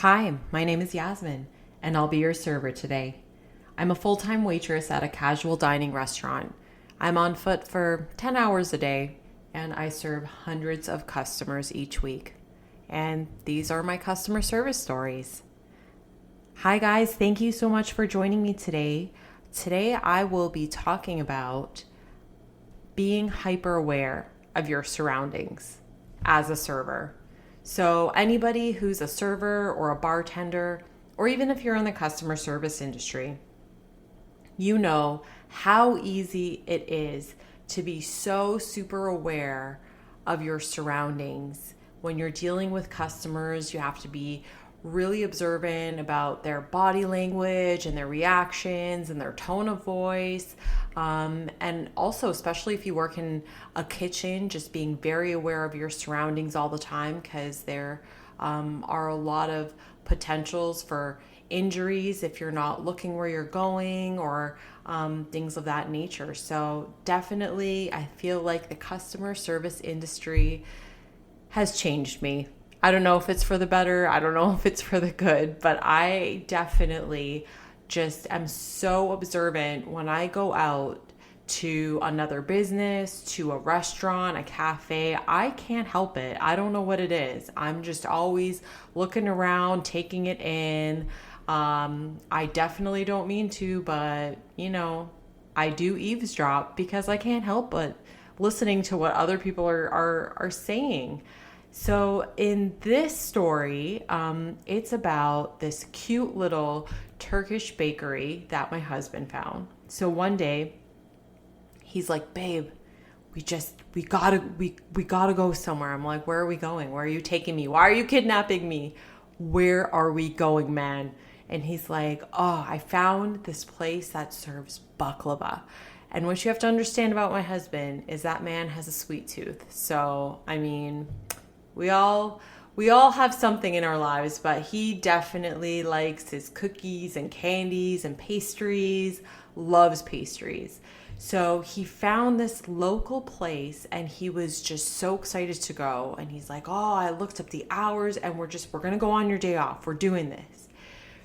Hi, my name is Yasmin, and I'll be your server today. I'm a full-time waitress at a casual dining restaurant. I'm on foot for 10 hours a day, and I serve hundreds of customers each week. And these are my customer service stories. Hi guys, thank you so much for joining me today. Today I will be talking about being hyper aware of your surroundings as a server. So anybody who's a server or a bartender, or even if you're in the customer service industry, you know how easy it is to be so super aware of your surroundings. When you're dealing with customers, you have to be really observant about their body language and their reactions and their tone of voice. And also, especially if you work in a kitchen, just being very aware of your surroundings all the time, because there are a lot of potentials for injuries if you're not looking where you're going, or things of that nature. So definitely, I feel like the customer service industry has changed me. I don't know if it's for the better. I don't know if it's for the good, but I definitely just am so observant when I go out to another business, to a restaurant, a cafe. I can't help it. I don't know what it is. I'm just always looking around, taking it in. I definitely don't mean to, but I do eavesdrop because I can't help but listening to what other people are saying. So in this story, it's about this cute little Turkish bakery that my husband found. So one day, he's like, "Babe, we gotta go somewhere." I'm like, "Where are we going? Where are you taking me? Why are you kidnapping me? Where are we going, man?" And he's like, "Oh, I found this place that serves baklava." And what you have to understand about my husband is that man has a sweet tooth. So, I mean, we all have something in our lives, but he definitely likes his cookies and candies and pastries, loves pastries. So he found this local place and he was just so excited to go. And he's like, "Oh, I looked up the hours and we're going to go on your day off. We're doing this."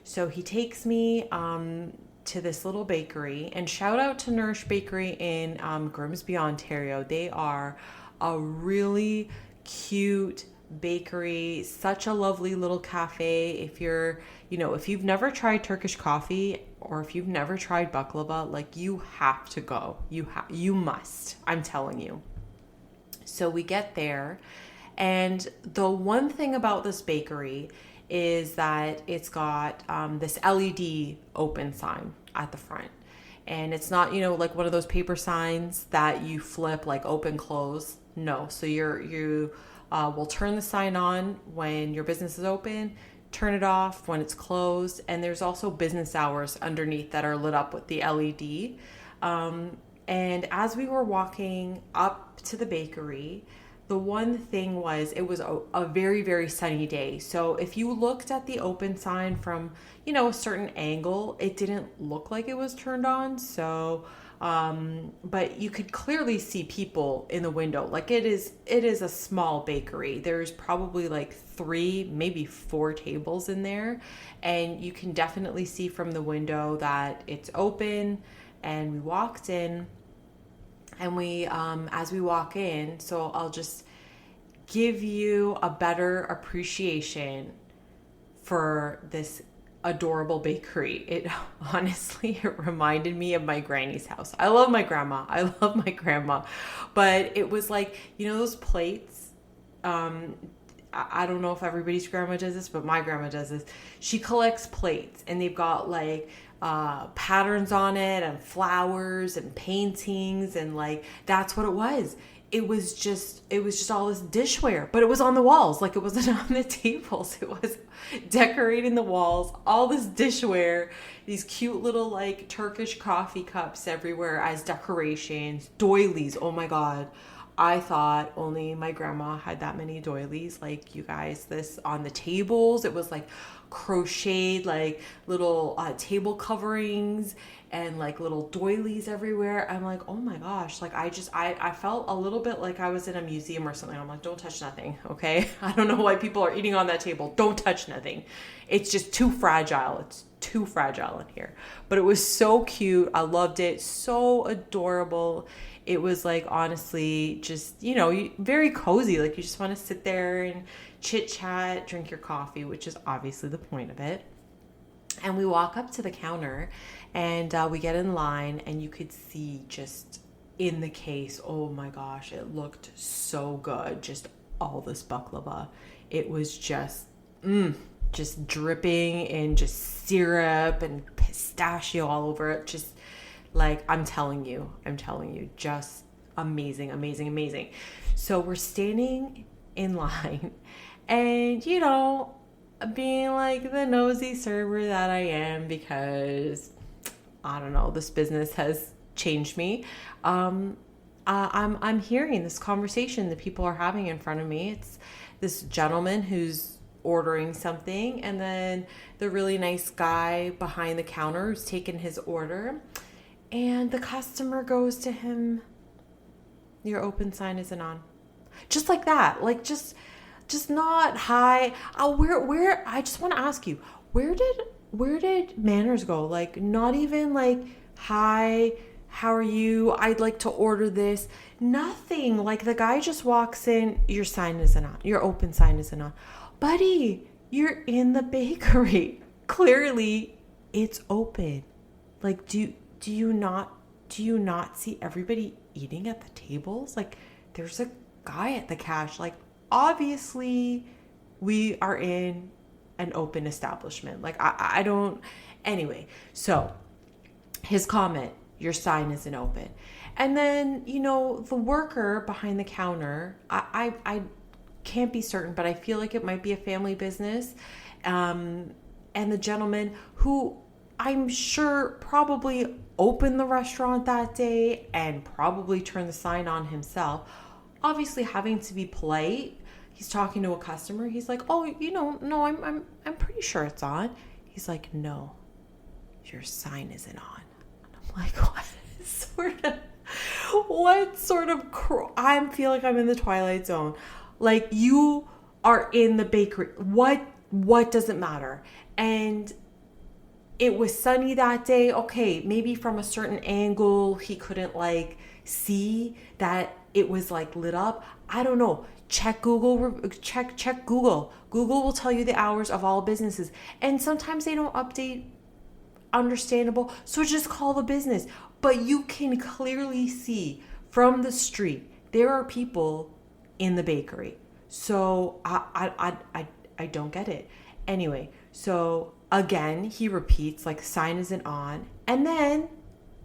So he takes me to this little bakery, and shout out to Nourish Bakery in Grimsby, Ontario. They are a really cute bakery, such a lovely little cafe. If you've never tried Turkish coffee, or if you've never tried baklava, like, you have to go. You must. I'm telling you. So we get there, and the one thing about this bakery is that it's got this LED open sign at the front. And it's not, like one of those paper signs that you flip, like open, close. No. So you will turn the sign on when your business is open, turn it off when it's closed. And there's also business hours underneath that are lit up with the LED. And as we were walking up to the bakery, the one thing was, it was a very, very sunny day. So if you looked at the open sign from, a certain angle, it didn't look like it was turned on. So, but you could clearly see people in the window. Like, it is a small bakery. There's probably like 3, maybe 4 tables in there. And you can definitely see from the window that it's open. And we walked in. And as we walk in, so I'll just give you a better appreciation for this adorable bakery. It honestly, it reminded me of my granny's house. I love my grandma. But it was like, those plates. I don't know if everybody's grandma does this, but my grandma does this. She collects plates, and they've got like patterns on it and flowers and paintings, and like, that's what it was. It was just all this dishware, but it was on the walls. Like, it wasn't on the tables. It was decorating the walls, all this dishware, these cute little like Turkish coffee cups everywhere as decorations, doilies. Oh my God. I thought only my grandma had that many doilies. Like, you guys, this on the tables, it was like crocheted, like little table coverings and like little doilies everywhere. I'm like, oh my gosh. Like, I felt a little bit like I was in a museum or something. I'm like, don't touch nothing. Okay. I don't know why people are eating on that table. Don't touch nothing. It's just too fragile. It's too fragile in here. But it was so cute. I loved it. So adorable. It was like, honestly, just, very cozy. Like, you just want to sit there and chit chat, drink your coffee, which is obviously the point of it. And we walk up to the counter and we get in line, and you could see just in the case, oh my gosh, it looked so good. Just all this baklava. It was just dripping in just syrup and pistachio all over it. Just like, I'm telling you, just amazing, amazing, amazing. So we're standing in line and, being like the nosy server that I am, because I don't know, this business has changed me. I'm hearing this conversation that people are having in front of me. It's this gentleman who's ordering something, and then the really nice guy behind the counter who's taking his order, and the customer goes to him, "Your open sign isn't on." Just like that. Like, just not hi. Where I just want to ask you, where did manners go? Like, not even like, "Hi, how are you? I'd like to order this." Nothing. Like, the guy just walks in, "Your sign isn't on. Your open sign isn't on." Buddy, you're in the bakery. Clearly it's open. Like, do you not see everybody eating at the tables? Like, there's a guy at the cash. Like, obviously we are in an open establishment. Like, I don't, anyway. So his comment, "Your sign isn't open." And then, the worker behind the counter, I can't be certain, but I feel like it might be a family business. And the gentleman, who I'm sure probably opened the restaurant that day and probably turned the sign on himself, obviously having to be polite. He's talking to a customer. He's like, "Oh, no, I'm pretty sure it's on." He's like, "No, your sign isn't on." And I'm like, what sort of I feel like I'm in the Twilight Zone. Like, you are in the bakery. What does it matter? And it was sunny that day. Okay, maybe from a certain angle he couldn't like see that it was like lit up. I don't know. Check Google. Check Google. Google will tell you the hours of all businesses. And sometimes they don't update. Understandable. So just call the business. But you can clearly see from the street there are people in the bakery. So I don't get it. Anyway, so again, he repeats, like, "Sign isn't on." And then,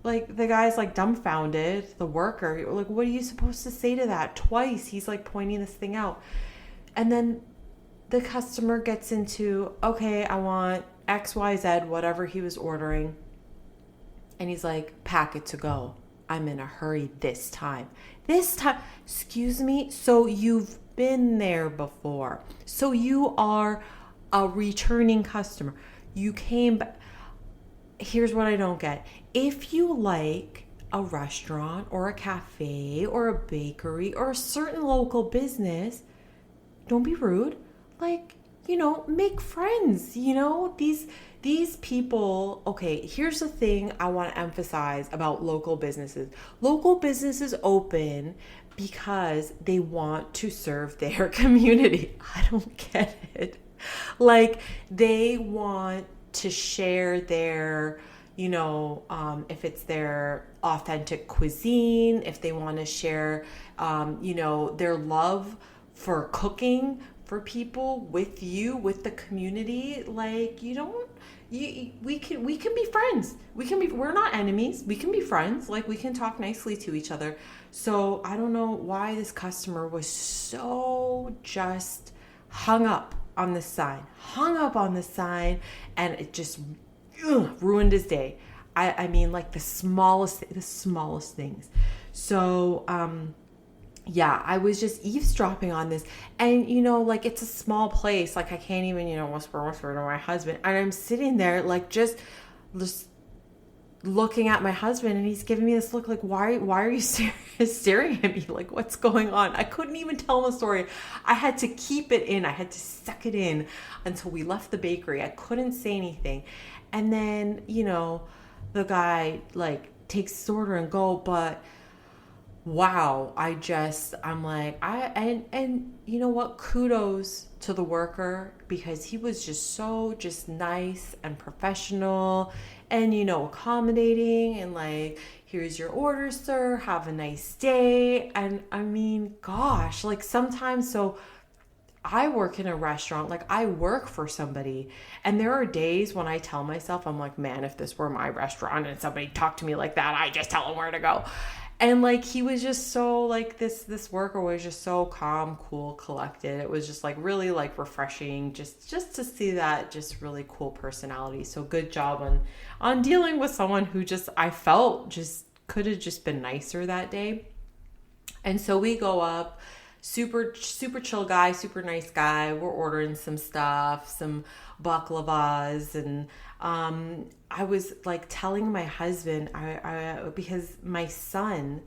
like, the guy's like dumbfounded, the worker, like, what are you supposed to say to that? Twice he's like pointing this thing out. And then the customer gets into, "Okay, I want XYZ," whatever he was ordering. And he's like, "Packet to go. I'm in a hurry this time." Excuse me? So you've been there before. So you are a returning customer. You came back. Here's what I don't get. If you like a restaurant or a cafe or a bakery or a certain local business, don't be rude. Like, make friends. These people, okay, here's the thing I want to emphasize about local businesses. Local businesses open because they want to serve their community. I don't get it. Like, they want to share their, if it's their authentic cuisine, if they want to share, their love for cooking for people, with you, with the community. Like, we can be friends. We're not enemies. We can be friends. Like, we can talk nicely to each other. So I don't know why this customer was so just hung up on the sign, and it just ruined his day. I mean, like, the smallest things. So yeah, I was just eavesdropping on this. And, like it's a small place. Like I can't even, whisper to my husband. And I'm sitting there like just looking at my husband, and he's giving me this look like, why are you staring at me? Like, what's going on? I couldn't even tell him a story. I had to keep it in. I had to suck it in until we left the bakery. I couldn't say anything. And then, the guy like takes his order and go, but wow, I'm like, and you know what? Kudos to the worker, because he was just nice and professional and, accommodating, and like, here's your order, sir. Have a nice day. And I mean, gosh, like sometimes, so I work in a restaurant, like I work for somebody, and there are days when I tell myself, I'm like, man, if this were my restaurant and somebody talked to me like that, I just tell them where to go. And like, he was just so like, this worker was just so calm, cool, collected. It was just like really like refreshing just to see that just really cool personality. So good job on dealing with someone who just, I felt just could have just been nicer that day. And so we go up, super chill guy, super nice guy. We're ordering some stuff, some baklavas, and I was like telling my husband, I because my son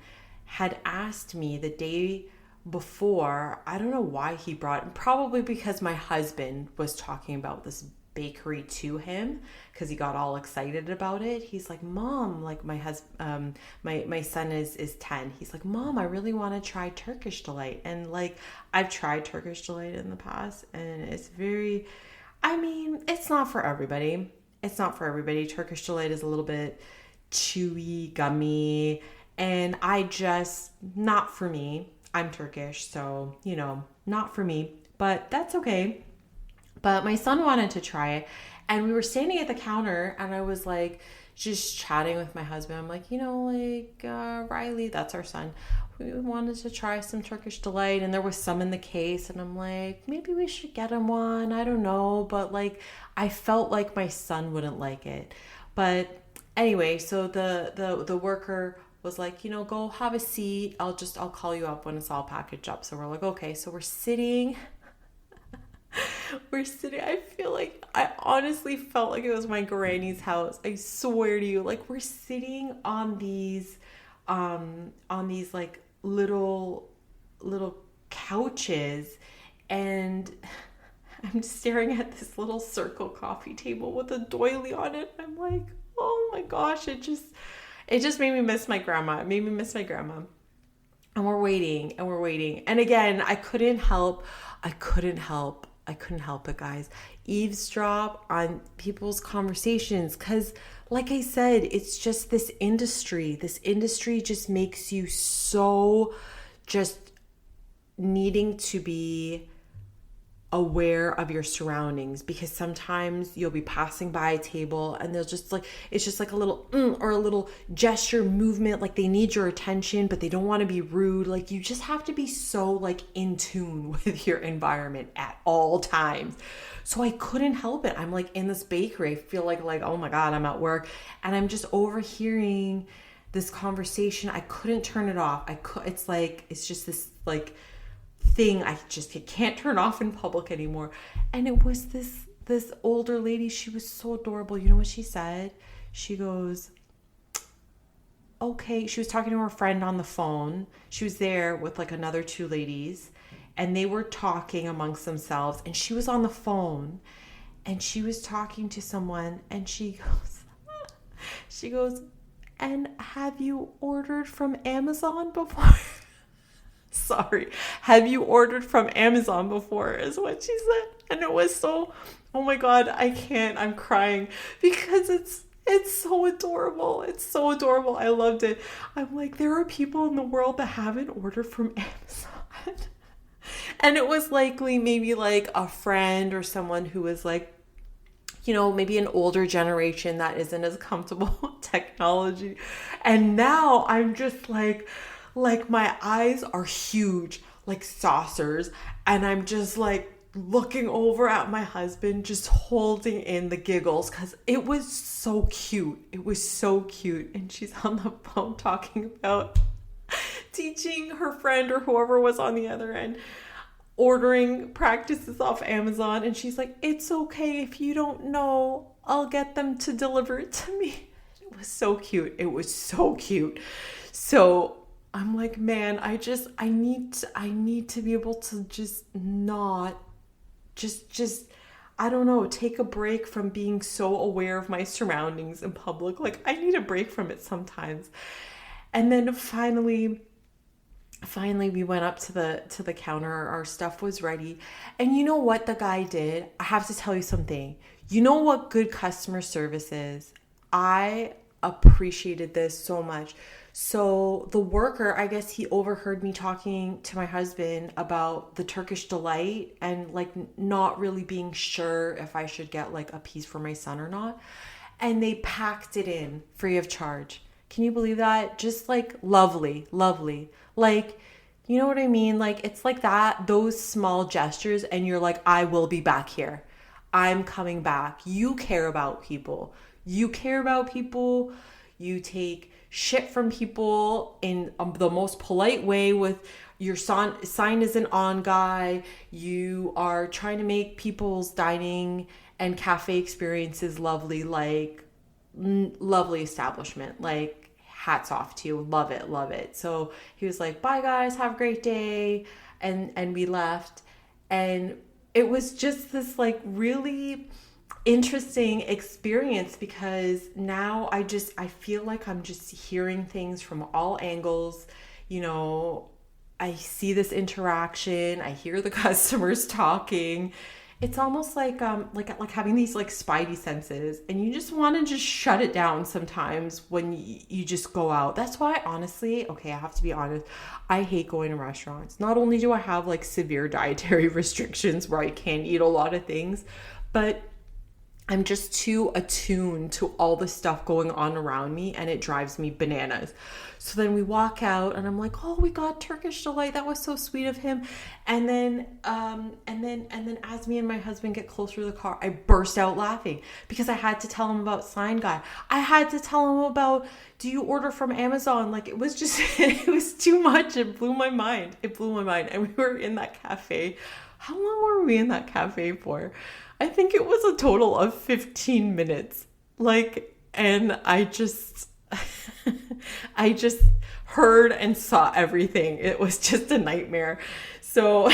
had asked me the day before. I don't know why he brought, probably because my husband was talking about this bakery to him, because he got all excited about it. He's like, Mom, like my son is 10. He's like, Mom, I really want to try Turkish Delight. And like, I've tried Turkish Delight in the past, and it's it's not for everybody. Turkish Delight is a little bit chewy, gummy, and not for me. I'm Turkish, so, not for me, but that's okay. But my son wanted to try it, and we were standing at the counter, and I was like just chatting with my husband. I'm like, Riley, that's our son, we wanted to try some Turkish Delight, and there was some in the case, and I'm like, maybe we should get him one. I don't know, but like, I felt like my son wouldn't like it. But anyway, so the worker was like, go have a seat. I'll call you up when it's all packaged up. So we're like, okay. So we're sitting. I honestly felt like it was my granny's house. I swear to you, like we're sitting on these like little couches, and I'm staring at this little circle coffee table with a doily on it. I'm like, oh my gosh, it just made me miss my grandma. It made me miss my grandma. And we're waiting. And again, I couldn't help it, guys. Eavesdrop on people's conversations, because like I said, it's just this industry just makes you so just needing to be aware of your surroundings, because sometimes you'll be passing by a table and they'll just like, it's just like a little or a little gesture movement, like they need your attention but they don't want to be rude. Like you just have to be so like in tune with your environment at all times. So I couldn't help it. I'm like in this bakery, I feel like oh my God, I'm at work and I'm just overhearing this conversation. I couldn't turn it off. It's just this like thing I can't turn off in public anymore. And it was this older lady. She was so adorable. You know what she said? She goes, okay. She was talking to her friend on the phone. She was there with like another two ladies, and they were talking amongst themselves, and she was on the phone and she was talking to someone, and she goes, and have you ordered from Amazon before? Sorry, have you ordered from Amazon before, is what she said. And it was so, oh my God, I'm crying because it's so adorable. It's so adorable. I loved it. I'm like, there are people in the world that haven't ordered from Amazon. And it was likely maybe like a friend or someone who was like, maybe an older generation that isn't as comfortable with technology. And now I'm just like my eyes are huge, like saucers, and I'm just like looking over at my husband, just holding in the giggles because it was so cute. And she's on the phone talking about, teaching her friend or whoever was on the other end ordering practices off Amazon. And she's like, it's okay. If you don't know, I'll get them to deliver it to me. It was so cute. It was so cute. So I'm like, man, I need to be able to just not I don't know, take a break from being so aware of my surroundings in public. Like, I need a break from it sometimes. And then finally we went up to the counter. Our stuff was ready. And you know what the guy did? I have to tell you something. You know what good customer service is? I appreciated this so much. So the worker, I guess he overheard me talking to my husband about the Turkish delight and like not really being sure if I should get like a piece for my son or not. And they packed it in free of charge. Can you believe that? Just like lovely. Like, you know what I mean? Like, it's like that, those small gestures, and you're like, I will be back here. I'm coming back. You care about people. You take shit from people in the most polite way with your sign as an on guy. You are trying to make people's dining and cafe experiences lovely, like lovely establishment. Like, hats off to you. Love it. So he was like, bye guys, have a great day. And we left. And it was just this like really interesting experience, because now I feel like I'm just hearing things from all angles. You know, I see this interaction, I hear the customers talking. It's almost like having these like spidey senses, and you just want to just shut it down sometimes when you just go out. That's why, honestly, okay, I have to be honest, I hate going to restaurants. Not only do I have like severe dietary restrictions where I can't eat a lot of things, but I'm just too attuned to all the stuff going on around me, and it drives me bananas. So then we walk out, and I'm like, oh, we got Turkish delight. That was so sweet of him. And then as me and my husband get closer to the car, I burst out laughing because I had to tell him about Sign Guy. I had to tell him about, do you order from Amazon? Like, it was just, it was too much. It blew my mind. And we were in that cafe. How long were we in that cafe for? I think it was a total of 15 minutes. Like, and I just heard and saw everything. It was just a nightmare. So,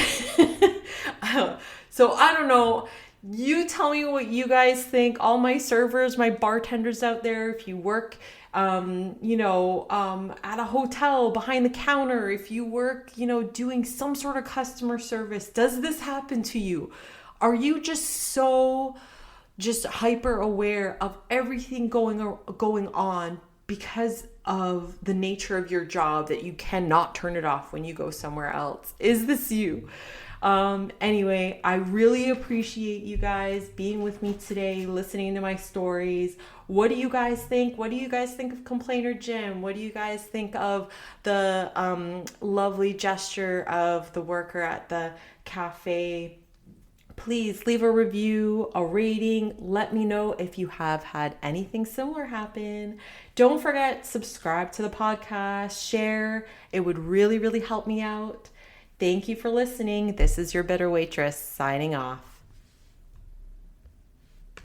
so I don't know. You tell me what you guys think. All my servers, my bartenders out there, if you work, at a hotel behind the counter, if you work, doing some sort of customer service, does this happen to you? Are you just hyper aware of everything going on because of the nature of your job that you cannot turn it off when you go somewhere else? Is this you? Anyway, I really appreciate you guys being with me today, listening to my stories. What do you guys think? What do you guys think of Complainer Jim? What do you guys think of the lovely gesture of the worker at the cafe? Please leave a review, a rating. Let me know if you have had anything similar happen. Don't forget, subscribe to the podcast, share. It would really, really help me out. Thank you for listening. This is your Bitter Waitress signing off.